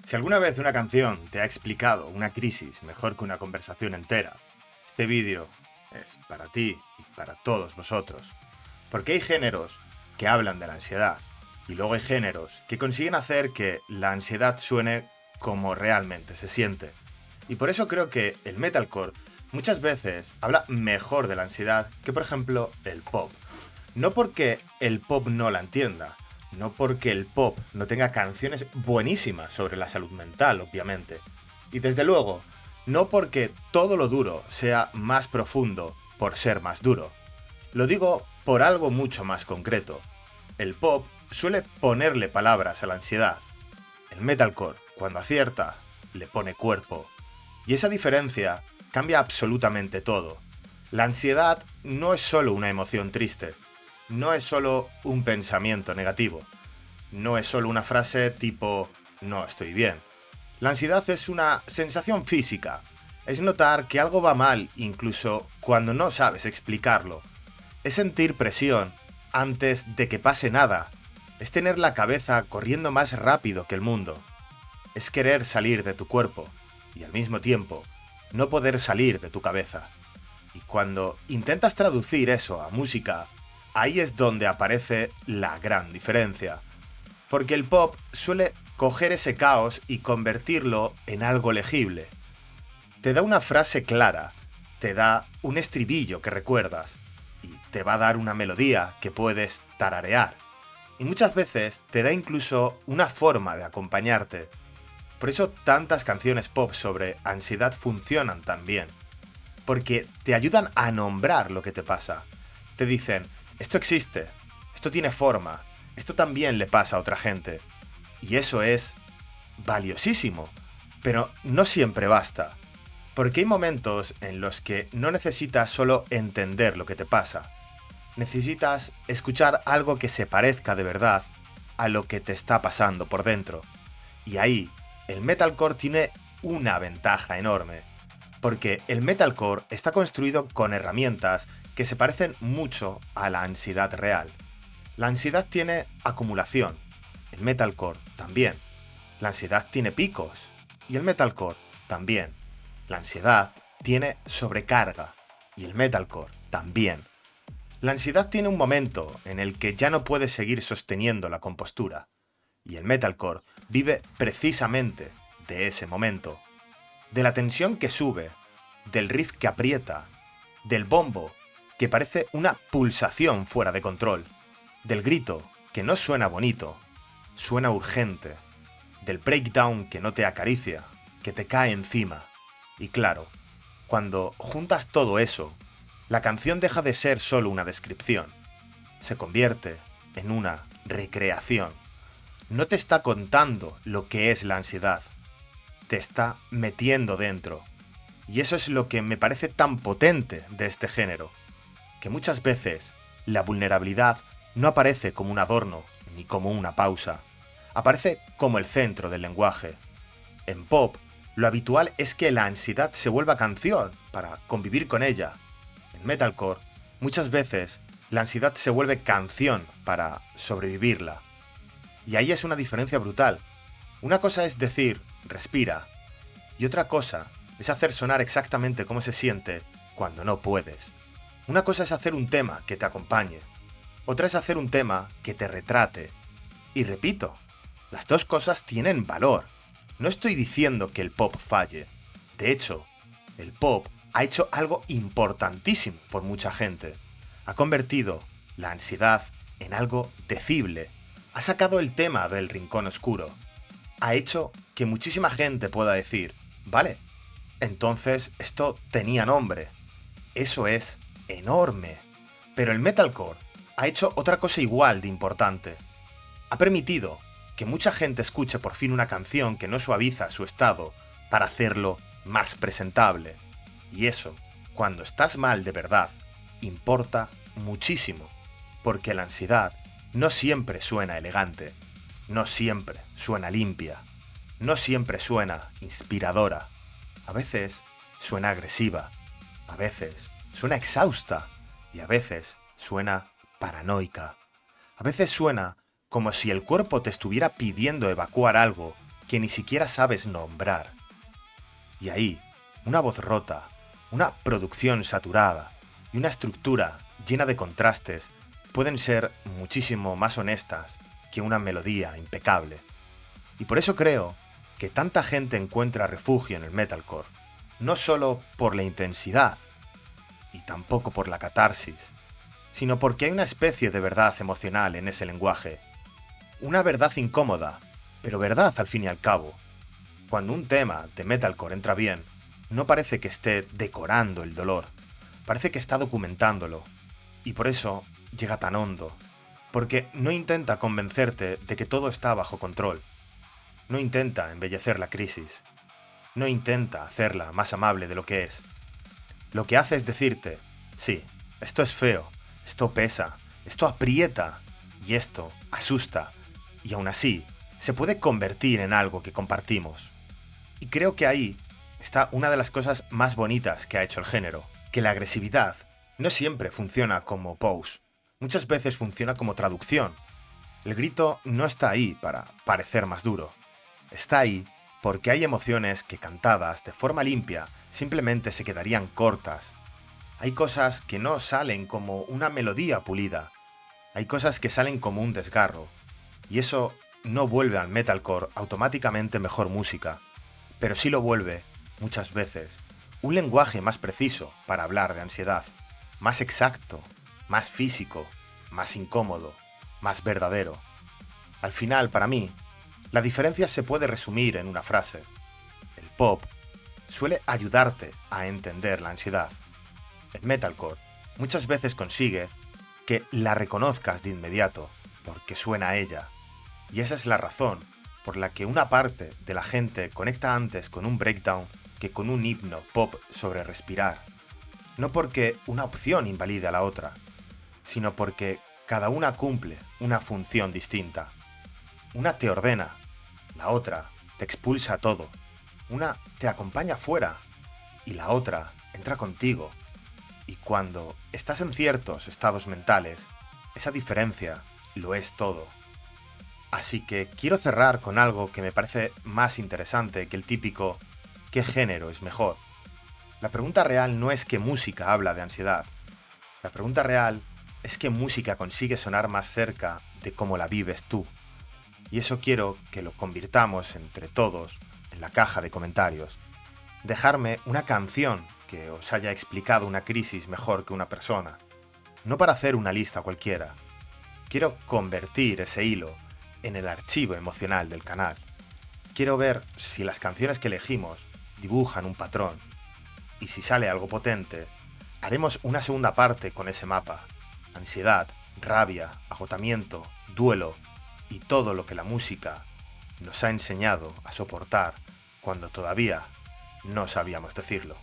Si alguna vez una canción te ha explicado una crisis mejor que una conversación entera, este vídeo es para ti y para todos vosotros. Porque hay géneros que hablan de la ansiedad y luego hay géneros que consiguen hacer que la ansiedad suene como realmente se siente. Y por eso creo que el metalcore muchas veces habla mejor de la ansiedad que, por ejemplo, el pop. No porque el pop no la entienda, no porque el pop no tenga canciones buenísimas sobre la salud mental, obviamente. Y desde luego, no porque todo lo duro sea más profundo por ser más duro. Lo digo por algo mucho más concreto. El pop suele ponerle palabras a la ansiedad. El metalcore, cuando acierta, le pone cuerpo. Y esa diferencia cambia absolutamente todo. La ansiedad no es solo una emoción triste. No es solo un pensamiento negativo. No es solo una frase tipo no estoy bien. La ansiedad es una sensación física. Es notar que algo va mal incluso cuando no sabes explicarlo. Es sentir presión antes de que pase nada. Es tener la cabeza corriendo más rápido que el mundo. Es querer salir de tu cuerpo y al mismo tiempo no poder salir de tu cabeza. Y cuando intentas traducir eso a música, ahí es donde aparece la gran diferencia. Porque el pop suele coger ese caos y convertirlo en algo legible. Te da una frase clara, te da un estribillo que recuerdas y te va a dar una melodía que puedes tararear. Y muchas veces te da incluso una forma de acompañarte. Por eso tantas canciones pop sobre ansiedad funcionan tan bien. Porque te ayudan a nombrar lo que te pasa. Te dicen, esto existe, esto tiene forma, esto también le pasa a otra gente. Y eso es valiosísimo. Pero no siempre basta. Porque hay momentos en los que no necesitas solo entender lo que te pasa. Necesitas escuchar algo que se parezca de verdad a lo que te está pasando por dentro. Y ahí, el metalcore tiene una ventaja enorme. Porque el metalcore está construido con herramientas que se parecen mucho a la ansiedad real. La ansiedad tiene acumulación, el metalcore también. La ansiedad tiene picos y el metalcore también. La ansiedad tiene sobrecarga y el metalcore también. La ansiedad tiene un momento en el que ya no puede seguir sosteniendo la compostura y el metalcore vive precisamente de ese momento. De la tensión que sube, del riff que aprieta, del bombo que parece una pulsación fuera de control, del grito que no suena bonito, suena urgente, del breakdown que no te acaricia, que te cae encima. Y claro, cuando juntas todo eso, la canción deja de ser solo una descripción, se convierte en una recreación. No te está contando lo que es la ansiedad, te está metiendo dentro. Y eso es lo que me parece tan potente de este género, que muchas veces la vulnerabilidad no aparece como un adorno ni como una pausa, aparece como el centro del lenguaje. En pop, lo habitual es que la ansiedad se vuelva canción para convivir con ella. En metalcore, muchas veces la ansiedad se vuelve canción para sobrevivirla. Y ahí es una diferencia brutal. Una cosa es decir, respira, y otra cosa es hacer sonar exactamente cómo se siente cuando no puedes. Una cosa es hacer un tema que te acompañe, otra es hacer un tema que te retrate. Y repito, las dos cosas tienen valor. No estoy diciendo que el pop falle. De hecho, el pop ha hecho algo importantísimo por mucha gente. Ha convertido la ansiedad en algo decible. Ha sacado el tema del rincón oscuro. Ha hecho que muchísima gente pueda decir, vale, entonces esto tenía nombre. Eso es enorme. Pero el metalcore ha hecho otra cosa igual de importante. Ha permitido que mucha gente escuche por fin una canción que no suaviza su estado para hacerlo más presentable. Y eso, cuando estás mal de verdad, importa muchísimo. Porque la ansiedad no siempre suena elegante, no siempre suena limpia, no siempre suena inspiradora. A veces suena agresiva, a veces suena exhausta y a veces suena paranoica. A veces suena como si el cuerpo te estuviera pidiendo evacuar algo que ni siquiera sabes nombrar. Y ahí, una voz rota, una producción saturada y una estructura llena de contrastes pueden ser muchísimo más honestas que una melodía impecable. Y por eso creo que tanta gente encuentra refugio en el metalcore, no solo por la intensidad y tampoco por la catarsis, sino porque hay una especie de verdad emocional en ese lenguaje. Una verdad incómoda, pero verdad al fin y al cabo. Cuando un tema de metalcore entra bien, no parece que esté decorando el dolor, parece que está documentándolo, y por eso llega tan hondo, porque no intenta convencerte de que todo está bajo control, no intenta embellecer la crisis, no intenta hacerla más amable de lo que es. Lo que hace es decirte, sí, esto es feo, esto pesa, esto aprieta, y esto asusta, y aún así se puede convertir en algo que compartimos. Y creo que ahí está una de las cosas más bonitas que ha hecho el género, que la agresividad no siempre funciona como pose, muchas veces funciona como traducción. El grito no está ahí para parecer más duro, está ahí porque hay emociones que cantadas de forma limpia simplemente se quedarían cortas. Hay cosas que no salen como una melodía pulida, hay cosas que salen como un desgarro, y eso no vuelve al metalcore automáticamente mejor música, pero sí lo vuelve, muchas veces, un lenguaje más preciso para hablar de ansiedad, más exacto, más físico, más incómodo, más verdadero. Al final, para mí, la diferencia se puede resumir en una frase. El pop suele ayudarte a entender la ansiedad. El metalcore muchas veces consigue que la reconozcas de inmediato, porque suena a ella. Y esa es la razón por la que una parte de la gente conecta antes con un breakdown que con un himno pop sobre respirar. No porque una opción invalide a la otra, sino porque cada una cumple una función distinta. Una te ordena, la otra te expulsa a todo. Una te acompaña fuera y la otra entra contigo. Y cuando estás en ciertos estados mentales, esa diferencia lo es todo. Así que quiero cerrar con algo que me parece más interesante que el típico ¿qué género es mejor? La pregunta real no es qué música habla de ansiedad. La pregunta real es qué música consigue sonar más cerca de cómo la vives tú. Y eso quiero que lo convirtamos entre todos en la caja de comentarios. Dejarme una canción que os haya explicado una crisis mejor que una persona. No para hacer una lista cualquiera. Quiero convertir ese hilo en el archivo emocional del canal. Quiero ver si las canciones que elegimos dibujan un patrón. Y si sale algo potente, haremos una segunda parte con ese mapa. Ansiedad, rabia, agotamiento, duelo y todo lo que la música nos ha enseñado a soportar cuando todavía no sabíamos decirlo.